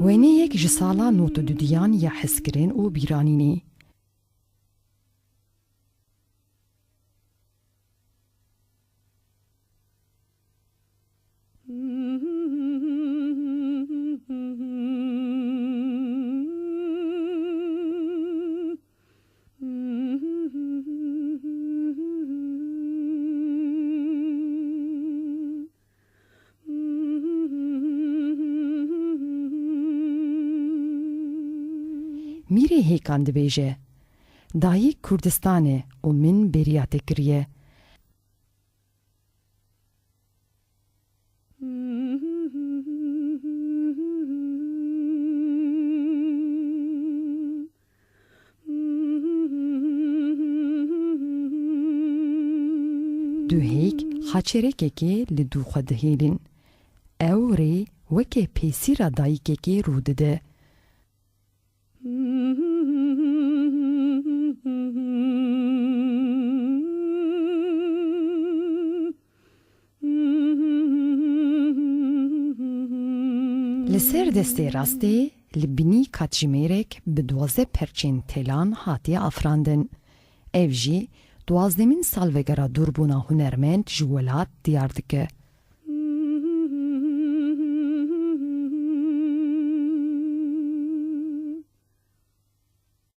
وێنەیەک ji sala notodûdiyan ya hezkirin û bîranînê. Mîrê hêkan dibêje, dayî Kurdistanê û min bêriya te kiriye. Du hêk xaçêrekekê li dû xwe dihêlin. Ew rê wekê pêsîra dayîkekê rû dide. Li ser destê rastê li binî katjimêrek bi 12 perçên telan hatiye afirandin. Ev jî 12mîn salvegera dûrbûna hunermend ji welat diyar dike.